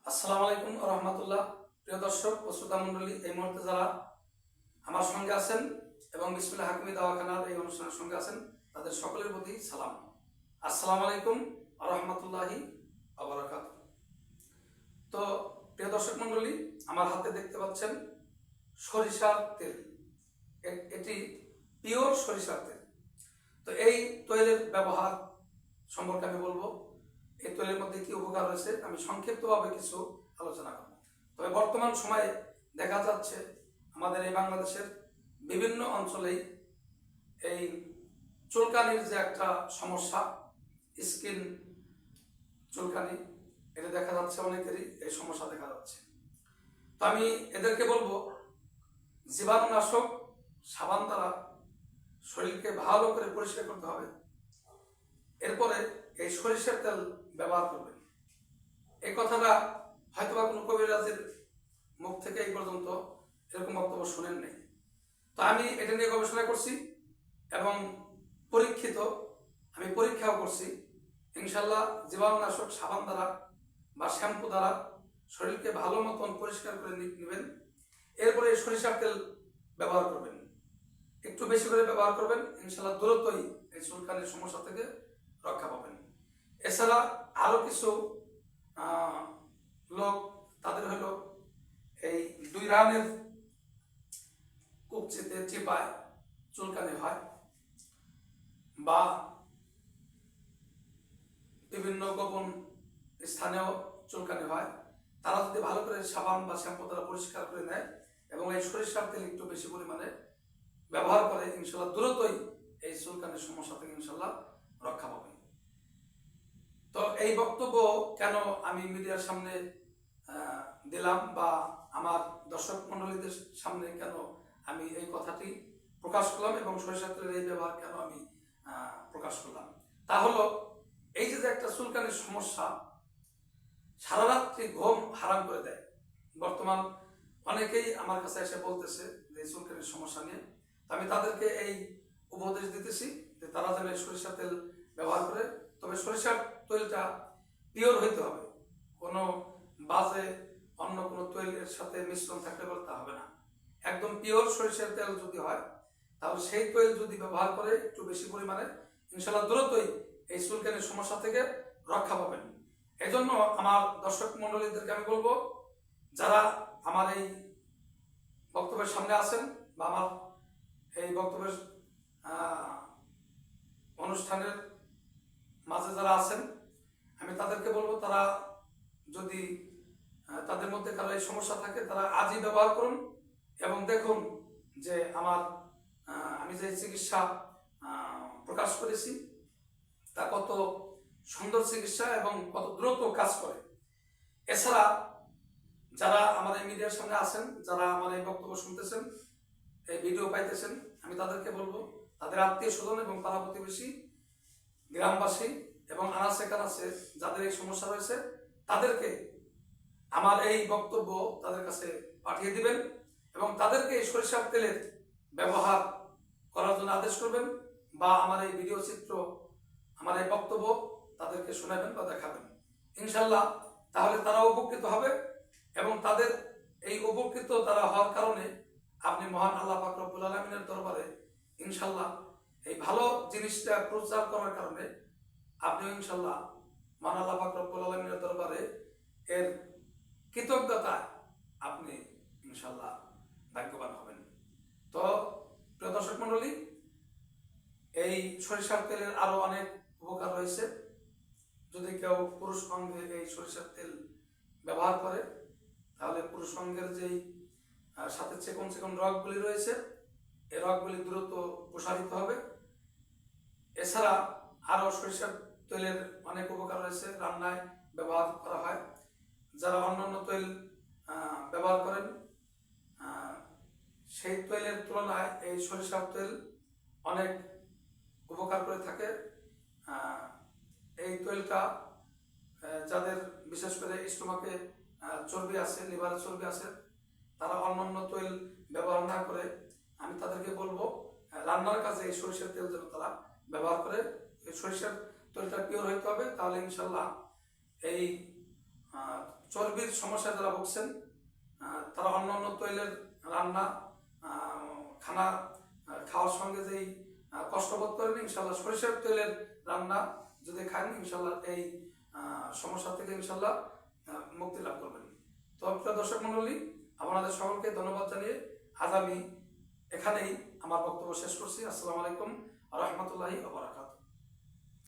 আসসালামু আলাইকুম রহমতুল্লাহ। প্রিয় দর্শক ও শ্রোতা মণ্ডলী, এই মুহূর্তে যারা আমার সঙ্গে আছেন এবং বিসমিল্লাহ হাকিমি দাওয়াখানার এই অনুষ্ঠানের সঙ্গে আছেন, তাদের সকলের প্রতি সালাম। আসসালামু আলাইকুম রহমতুল্লাহি ওয়া বারাকাতুহু। তো প্রিয় দর্শক মণ্ডলী, আমার হাতে দেখতে পাচ্ছেন সরিষার তেল। এটি পিওর সরিষার তেল। তো এই তৈলের ব্যবহার সম্পর্কে আমি বলবো। এই তৈলের মধ্যে কি উপকার রয়েছে আমি সংক্ষিপ্তভাবে কিছু আলোচনা করব। তবে বর্তমান সময়ে দেখা যাচ্ছে আমাদের এই বাংলাদেশের বিভিন্ন অঞ্চলেই এই চুলকানির যে একটা সমস্যা, স্কিন চুলকানি, এটা দেখা যাচ্ছে অনেকেরই এই সমস্যা দেখা যাচ্ছে। তো আমি এদেরকে বলবো জীবাণুনাশক সাবান দ্বারা শরীরকে ভালো করে পরিষ্কার করতে হবে। এরপরে এই সরিষার তেল ব্যবহার করবেন। এই কথাটা হয়তো বা কোনো কবিরাজের মুখ থেকে এই পর্যন্ত এরকম বক্তব্য শুনেন নাই। তো আমি এটা নিয়ে গবেষণা করছি এবং আমি পরীক্ষাও করছি। ইনশাল্লাহ জীবাণুনাশক সাবান দ্বারা বা শ্যাম্পু দ্বারা শরীরকে ভালো মতন পরিষ্কার করে নেবেন। এরপরে সরিষার তেল ব্যবহার করবেন, একটু বেশি করে ব্যবহার করবেন। ইনশাল্লাহ দ্রুতই এই চুলকানির সমস্যা থেকে রক্ষা পাবেন। এছাড়া আরো কিছু লোক, তাদের হলো এই 2 রানের কুপচিতে চিপায় চুলকানি হয় বা বিভিন্ন গোপন স্থানেও চুলকানি হয়, তারা যদি ভালো করে সাবান বা শ্যাম্পু দ্বারা পরিষ্কার করে নেয় এবং এই সরিষার তেল একটু বেশি পরিমাণে ব্যবহার করে, ইনশাল্লাহ দ্রুতই এই চুলকানির সমস্যা থেকে ইনশাল্লাহ রক্ষা পাবে। তো এই বক্তব্য কেন আমি মিডিয়ার সামনে দিলাম বা আমার দর্শক মন্ডলীদের সামনে কেন আমি এই কথাটি প্রকাশ করলাম এবং সরিষার তেলের এই ব্যবহার কেন আমি প্রকাশ করলাম, তা হলো এই যে একটা চুলকানির সমস্যা সারা রাত্রি ঘুম হারাম করে দেয়। বর্তমান অনেকেই আমার কাছে এসে বলতেছে যে এই চুলকানির সমস্যা নিয়ে। আমি তাদেরকে এই উপদেশ দিতেছি যে তারা যেন সরিষার তেল ব্যবহার করে। তবে সরিষার তেলটা পিওর হইতে হবে, কোনো বাজে অন্য কোনো তৈলের সাথে মিশ্রণ থাকলে বলে তা হবে না। একদম পিওর সরিষার তেল যদি হয়, তাহলে সেই তেল যদি ব্যবহার করে একটু বেশি পরিমাণে, ইনশাল্লাহ দ্রুতই এই চুলকানির সমস্যা থেকে রক্ষা পাবেন। এই জন্য আমার দর্শক মন্ডলীদেরকে আমি বলবো, যারা আমার এই বক্তব্যের সামনে আছেন বা আমার এই বক্তব্যের অনুষ্ঠানের মাঝে যারা আছেন, আমি তাদেরকে বলবো তারা যদি তাদের মধ্যে কারো এই সমস্যা থাকে, তারা আজই ব্যবহার করুন এবং দেখুন যে আমি যে চিকিৎসা প্রকাশ করেছি তা কত সুন্দর চিকিৎসা এবং কত দ্রুত কাজ করে। এছাড়া যারা আমার এই মিডিয়ার সামনে আছেন, যারা আমার এই বক্তব্য শুনতেছেন, এই ভিডিও পাইতেছেন, আমি তাদেরকে বলবো তাদের আত্মীয় স্বজন এবং পাড়া প্রতিবেশী, গ্রামবাসী এবং আনাচে কানাচে যাদের এই সমস্যা রয়েছে, তাদেরকে আমার এই বক্তব্য তাদের কাছে পাঠিয়ে দিবেন এবং তাদেরকে এই সরিষার তেলের ব্যবহার করার জন্য আদেশ করবেন বা আমার এই ভিডিও চিত্র, আমার এই বক্তব্য তাদেরকে শোনাবেন বা দেখাবেন। ইনশাল্লাহ তাহলে তারা উপকৃত হবে এবং তাদের এই উপকৃত তারা হওয়ার কারণে আপনি মহান আল্লাহ পাক রব্বুল আলামিনের দরবারে ইনশাল্লাহ এই ভালো জিনিসটা প্রচার করার কারণে আপনিও ইনশাল্লাহ মহান আল্লাহ পাক রব্বুল আলামিনের দরবারে এর কৃতজ্ঞতায় আপনি ইনশাল্লাহ ভাগ্যবান হবেন। তো প্রিয় দর্শক মন্ডলী, এই সরিষার তেলের আরো অনেক উপকার রয়েছে। যদি কেউ পুরুষ অঙ্গে এই সরিষার তেল ব্যবহার করে, তাহলে পুরুষ অঙ্গের যেই সাথে চিকন চিকন রগগুলি রয়েছে, এই রগগুলি দ্রুত প্রসারিত হবে। এছাড়া আরো সরিষার তেলের অনেক উপকার রয়েছে, রান্নায় ব্যবহার করা হয়। যারা অন্যান্য তেল ব্যবহার করেন সেই তেলের তুলনায় এই সরিষার তেল অনেক উপকার করে থাকে। এই তেলটা যাদের বিশেষ করে স্টোমাকে চর্বি আছে, লিভারে চর্বি আছে, তারা অন্যান্য তেল ব্যবহার না করে আমি তাদেরকে বলবো রান্নার কাজে এই সরিষার তেল যেন তারা ব্যবহার করে। এই সরিষার তেলটা পিওর হইতে হবে, তাহলে ইনশাল্লাহ এই চর্বির সমস্যায় যারা ভুগছেন, তারা অন্যান্য তৈলের রান্না খানা খাওয়ার সঙ্গে যেই কষ্ট বোধ করেন, ইনশাল্লাহ সরিষার তেলের রান্না যদি খান, ইনশাল্লাহ এই সমস্যা থেকে ইনশাল্লাহ মুক্তি লাভ করবেন। তো প্রিয় দর্শক মণ্ডলী, আপনাদের সকলকে ধন্যবাদ জানিয়ে আজ আমি এখানেই আমার বক্তব্য শেষ করছি। আসসালামু আলাইকুম ওয়া রাহমাতুল্লাহি ওয়া বারাকাতুহু।